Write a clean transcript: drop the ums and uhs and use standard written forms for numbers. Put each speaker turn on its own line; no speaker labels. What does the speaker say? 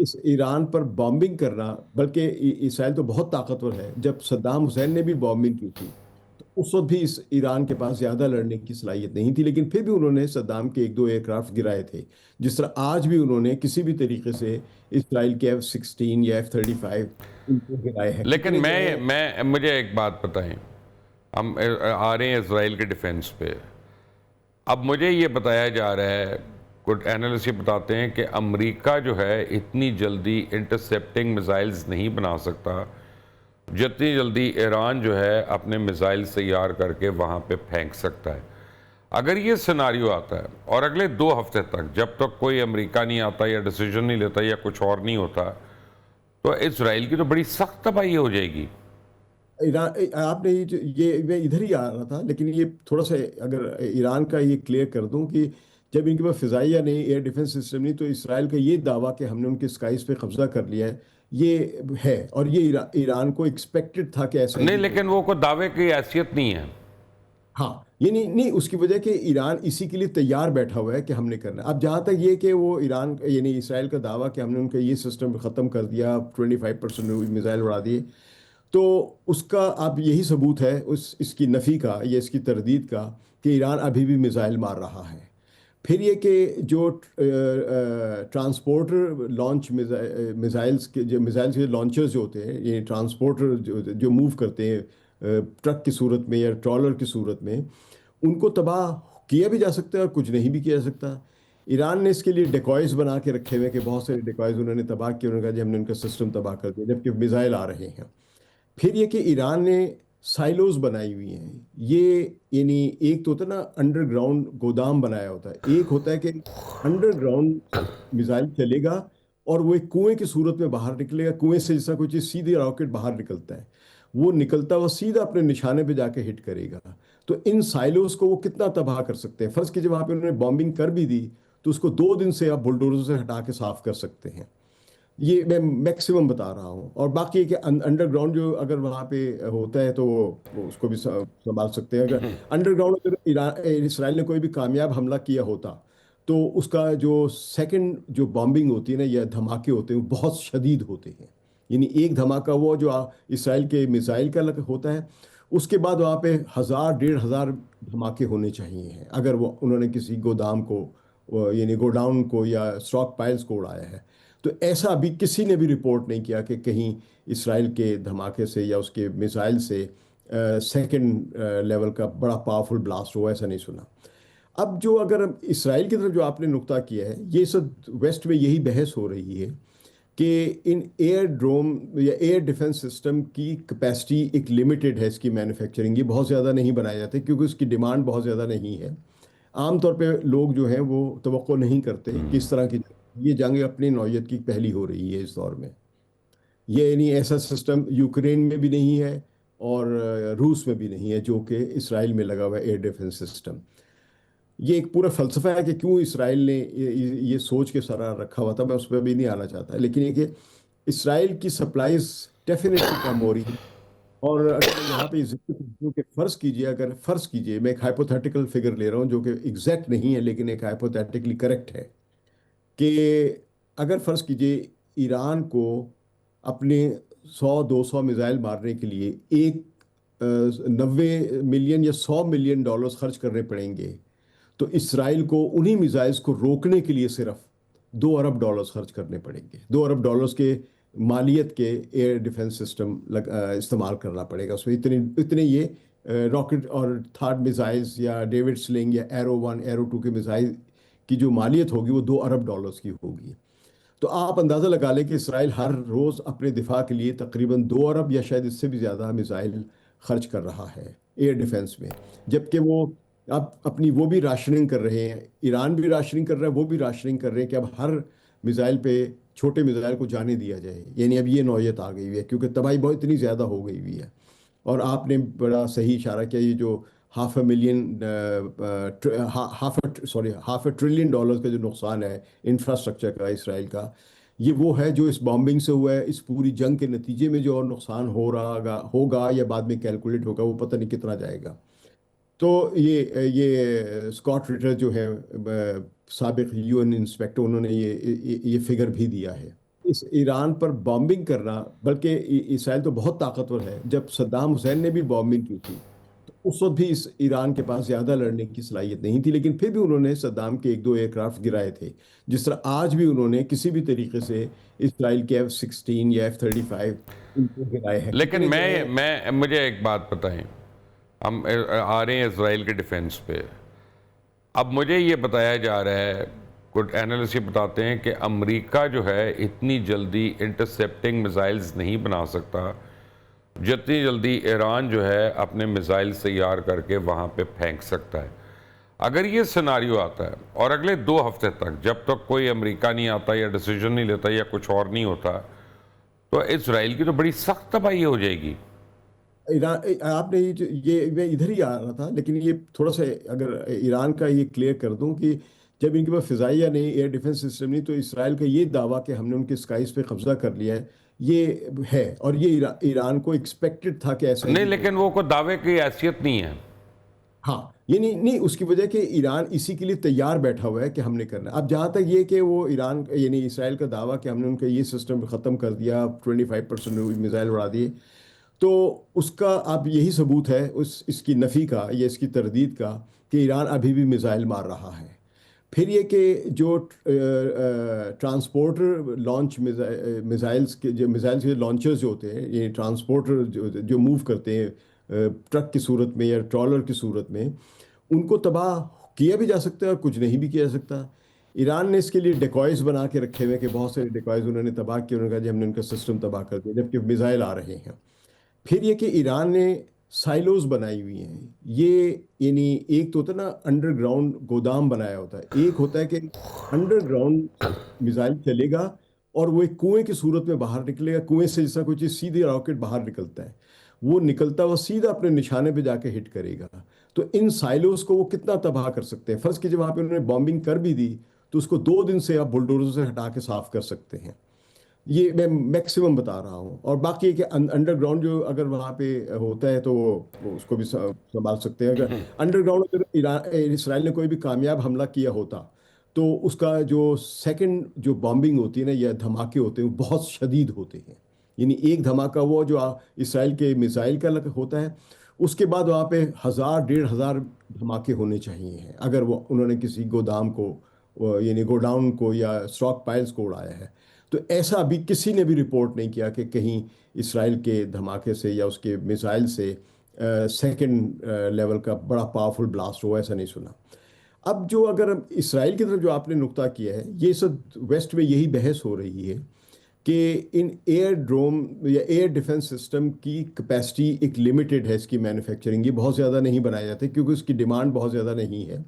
इस ईरान पर बॉम्बिंग करना, बल्कि इसराइल तो बहुत ताकतवर है। जब सद्दाम हुसैन ने भी बॉम्बिंग की थी तो उस वक्त भी इस ईरान के पास ज्यादा लड़ने की सलाहियत नहीं थी, लेकिन फिर भी उन्होंने सद्दाम के एक दो एयरक्राफ्ट गिराए थे। जिस तरह आज भी उन्होंने किसी भी तरीके से इसराइल के F-16 या F-35 उनको गिराए हैं।
लेकिन
कितने गिराए हैं?
मैं मुझे एक बात बताएं, हम आ रहे हैं इसराइल के डिफेंस पे। अब मुझे ये बताया जा रहा है, कुछ एनालिस्ट ये बताते हैं कि अमेरिका जो है इतनी जल्दी इंटरसेप्टिंग मिसाइल्स नहीं बना सकता जितनी जल्दी ईरान जो है अपने मिसाइल तैयार करके वहाँ पे फेंक सकता है। अगर ये सिनारियो आता है और अगले 2 हफ्ते तक जब तक कोई अमेरिका नहीं आता या डिसीजन नहीं लेता या कुछ और नहीं होता, तो इसराइल की तो बड़ी सख्त तबाही हो जाएगी।
ईरान, आपने ये मैं इधर ही आ रहा था, लेकिन ये थोड़ा सा अगर ईरान का ये क्लियर कर दूं कि जब इनके पास फिजाइया नहीं, एयर डिफेंस सिस्टम नहीं, तो इसराइल का ये दावा कि हमने उनके स्काईज पे कब्जा कर लिया है, ये है। और ये ईरान को एक्सपेक्टेड था कि ऐसा
नहीं,
ही
लेकिन
होगा।
वो कोई दावे की हैसियत नहीं है।
हाँ, ये नहीं नहीं, उसकी वजह कि ईरान इसी के लिए तैयार बैठा हुआ है कि हमने करना है। अब जहाँ तक ये कि वो ईरान यानी इसराइल का दावा कि हमने उनका ये सिस्टम ख़त्म कर दिया, 25% मिसाइल उड़ा दिए, तो उसका अब यही सबूत है उस इसकी नफ़ी का या इसकी तरदीद का कि ईरान अभी भी मिसाइल मार रहा है। फिर ये कि जो ट्रांसपोर्टर लॉन्च मिसाइल्स के जो मिसाइल्स के लॉन्चर्स जो होते हैं, ये ट्रांसपोर्टर जो मूव करते हैं ट्रक की सूरत में या ट्रॉलर की सूरत में, उनको तबाह किया भी जा सकता है और कुछ नहीं भी किया जा सकता। ईरान ने इसके लिए डिकॉयज बना के रखे हुए हैं कि बहुत सारे डिकॉयज उन्होंने तबाह किए, उन्होंने कहा जी हमने उनका सिस्टम तबाह कर दिया, जबकि मिसाइल आ रहे हैं। फिर ये कि ईरान ने साइलोज बनाई हुई हैं। ये यानी एक तो होता है ना अंडरग्राउंड गोदाम बनाया होता है, एक होता है कि अंडरग्राउंड मिसाइल चलेगा और वो एक कुएं की सूरत में बाहर निकलेगा, कुएं से जैसा कोई चीज सीधे रॉकेट बाहर निकलता है, वो निकलता हुआ सीधा अपने निशाने पे जाके हिट करेगा। तो इन साइलोज को वो कितना तबाह कर सकते हैं? फर्ज कीजिए वहां पे उन्होंने बॉम्बिंग कर भी दी, तो उसको 2 दिन से आप बुलडोजर से हटा के साफ कर सकते हैं। ये मैं मैक्सिमम बता रहा हूँ। और बाकी है कि अंडरग्राउंड जो अगर वहाँ पे होता है तो वो उसको भी संभाल सकते हैं। अगर अंडरग्राउंड अगर इसराइल ने कोई भी कामयाब हमला किया होता, तो उसका जो सेकंड जो बॉम्बिंग होती है ना या धमाके होते हैं वो बहुत शदीद होते हैं। यानी एक धमाका वो जो इसराइल के मिसाइल का होता है, उसके बाद वहाँ पे 1000 1500 धमाके होने चाहिए अगर वो उन्होंने किसी गोदाम को यानी गोडाउन को या स्टॉक पाइल्स को उड़ाया है। तो ऐसा अभी किसी ने भी रिपोर्ट नहीं किया कि कहीं इसराइल के धमाके से या उसके मिसाइल से सेकंड लेवल का बड़ा पावरफुल ब्लास्ट हुआ, ऐसा नहीं सुना। अब जो अगर इसराइल की तरफ जो आपने नुक्ता किया है, ये सब वेस्ट में यही बहस हो रही है कि इन एयर ड्रोम या एयर डिफेंस सिस्टम की कैपेसिटी एक लिमिटेड है, इसकी मैन्युफैक्चरिंग ये बहुत ज़्यादा नहीं बनाए जाते क्योंकि उसकी डिमांड बहुत ज़्यादा नहीं है। आमतौर पे लोग जो हैं वो तवक्को नहीं करते कि इस तरह की ये जंग अपनी नौयत की पहली हो रही है इस दौर में। ये नहीं, ऐसा सिस्टम यूक्रेन में भी नहीं है और रूस में भी नहीं है जो कि इसराइल में लगा हुआ है एयर डिफेंस सिस्टम। ये एक पूरा फलसफा है कि क्यों इसराइल ने ये सोच के सारा रखा हुआ था, मैं उस पर भी नहीं आना चाहता, लेकिन ये कि इसराइल की सप्लाईज डेफिनेटली कम हो रही है। और अगर मैं यहाँ पे जिक्र करूं कि फर्ज कीजिए, मैं एक हाइपोथेटिकल फिगर ले रहा हूँ जो कि एग्जैक्ट नहीं है लेकिन एक हाइपोथेटिकली करेक्ट है, कि अगर फर्ज कीजिए ईरान को अपने 100 200 मिसाइल मारने के लिए एक 90 मिलियन या 100 मिलियन डॉलर्स खर्च करने पड़ेंगे, तो इसराइल को उन्हीं मिसाइल्स को रोकने के लिए सिर्फ 2 अरब डॉलर्स खर्च करने पड़ेंगे। 2 अरब डॉलर्स के मालियत के एयर डिफेंस सिस्टम इस्तेमाल करना पड़ेगा उसमें। इतने इतने ये रॉकेट और थार्ड मिसाइल्स या डेविड स्लिंग या एरो 1 एरो 2 के मिसाइल की जो मालियत होगी वो 2 अरब डॉलर्स की होगी। तो आप अंदाज़ा लगा लें कि इसराइल हर रोज़ अपने दिफा के लिए तकरीबन 2 अरब या शायद इससे भी ज़्यादा मिसाइल खर्च कर रहा है एयर डिफेंस में। जबकि वो अब अपनी वो भी राशनिंग कर रहे हैं, ईरान भी राशनिंग कर रहा है, वो भी राशनिंग कर रहे हैं कि अब हर मिसाइल पे छोटे मिसाइल को जाने दिया जाए। यानी अब ये नौयत आ गई हुई है क्योंकि तबाही बहुत इतनी ज़्यादा हो गई हुई है। और आपने बड़ा सही इशारा किया, ये जो हाफ अ ट्रिलियन डॉलर्स का जो नुकसान है इंफ्रास्ट्रक्चर का इसराइल का, ये वो है जो इस बॉम्बिंग से हुआ है। इस पूरी जंग के नतीजे में जो और नुकसान हो रहा होगा या बाद में कैलकुलेट होगा वो पता नहीं कितना जाएगा। तो ये स्कॉट रिटर जो है साबिक UN इंस्पेक्टर, उन्होंने ये फिगर भी दिया है। इस ईरान पर बॉम्बिंग करना, बल्कि इसराइल तो बहुत ताकतवर है। जब सद्दाम हुसैन ने भी बॉम्बिंग की थी तो उस वक्त भी इस ईरान के पास ज्यादा लड़ने की सलाहियत नहीं थी, लेकिन फिर भी उन्होंने सद्दाम के एक दो एयरक्राफ्ट गिराए थे। जिस तरह आज भी उन्होंने किसी भी तरीके से इसराइल के F-16 या F-35 उनको गिराए हैं।
लेकिन
कितने जो है।
मैं मुझे एक बात बताएं, हम आ रहे हैं इसराइल के डिफेंस पे। अब मुझे ये बताया जा रहा है, कुछ एनालिस्ट ये बताते हैं कि अमेरिका जो है इतनी जल्दी इंटरसेप्टिंग मिसाइल्स नहीं बना सकता जितनी जल्दी ईरान जो है अपने मिसाइल तैयार करके वहाँ पे फेंक सकता है। अगर ये सिनारियो आता है और अगले 2 हफ्ते तक जब तक कोई अमेरिका नहीं आता या डिसीजन नहीं लेता या कुछ और नहीं होता, तो इसराइल की तो बड़ी सख्त तबाही हो जाएगी।
आपने ये मैं इधर ही आ रहा था, लेकिन ये थोड़ा सा अगर ईरान का ये क्लियर कर दूं कि जब इनके पास फिजाई या नहीं एयर डिफेंस सिस्टम नहीं, तो इसराइल का ये दावा कि हमने उनके स्काईज पे कब्जा कर लिया है, ये है। और ये ईरान को एक्सपेक्टेड था कि ऐसा
नहीं,
ही
लेकिन
होगा।
वो कोई दावे की हैसियत नहीं है।
हाँ, ये नहीं नहीं, उसकी वजह कि ईरान इसी के लिए तैयार बैठा हुआ है कि हमने करना है। अब जहाँ तक ये कि वो ईरान यानी इसराइल का दावा कि हमने उनका ये सिस्टम ख़त्म कर दिया, 25% मिसाइल उड़ा दिए, तो उसका अब यही सबूत है उस इसकी नफ़ी का या इसकी तरदीद का कि ईरान अभी भी मिसाइल मार रहा है। फिर ये कि जो ट्रांसपोर्टर लॉन्च मिसाइल्स के जो मिसाइल्स के लॉन्चर्स जो होते हैं, ये ट्रांसपोर्टर जो मूव करते हैं ट्रक की सूरत में या ट्रॉलर की सूरत में, उनको तबाह किया भी जा सकता है और कुछ नहीं भी किया जा सकता। ईरान ने इसके लिए डिकॉयज बना के रखे हुए हैं कि बहुत सारे डिकॉयज उन्होंने तबाह किए। उन्होंने कहा जी हमने उनका सिस्टम तबाह कर दिया, जबकि मिसाइल आ रहे हैं। फिर ये कि ईरान ने साइलोज बनाई हुई हैं। ये यानी एक तो होता है ना अंडरग्राउंड गोदाम बनाया होता है, एक होता है कि अंडरग्राउंड मिसाइल चलेगा और वो एक कुएं की सूरत में बाहर निकलेगा। कुएं से जैसा कोई चीज सीधे रॉकेट बाहर निकलता है, वो निकलता हुआ सीधा अपने निशाने पे जाके हिट करेगा। तो इन साइलोज को वो कितना तबाह कर सकते हैं। फर्ज कीजिए वहां पे उन्होंने बॉम्बिंग कर भी दी, तो उसको 2 दिन से आप बुलडोजर से हटा के साफ कर सकते हैं। ये मैं मैक्सिमम बता रहा हूँ। और बाकी है कि अंडरग्राउंड जो अगर वहाँ पे होता है तो वो उसको भी संभाल सकते हैं। अगर अंडरग्राउंड अगर इसराइल ने कोई भी कामयाब हमला किया होता, तो उसका जो सेकंड जो बॉम्बिंग होती है ना या धमाके होते हैं वो बहुत शदीद होते हैं। यानी एक धमाका वो जो इसराइल के मिसाइल का होता है, उसके बाद वहाँ पे 1000 1500 धमाके होने चाहिए अगर वो उन्होंने किसी गोदाम को यानी गोडाउन को या स्टॉक पाइल्स को उड़ाया है। तो ऐसा अभी किसी ने भी रिपोर्ट नहीं किया कि कहीं इसराइल के धमाके से या उसके मिसाइल से सेकंड लेवल का बड़ा पावरफुल ब्लास्ट हुआ, ऐसा नहीं सुना। अब जो अगर इसराइल की तरफ जो आपने नुक्ता किया है, ये सब वेस्ट में यही बहस हो रही है कि इन एयर ड्रोन या एयर डिफेंस सिस्टम की कैपेसिटी एक लिमिटेड है, इसकी मैन्युफैक्चरिंग ये बहुत ज़्यादा नहीं बनाए जाते क्योंकि उसकी डिमांड बहुत ज़्यादा नहीं है।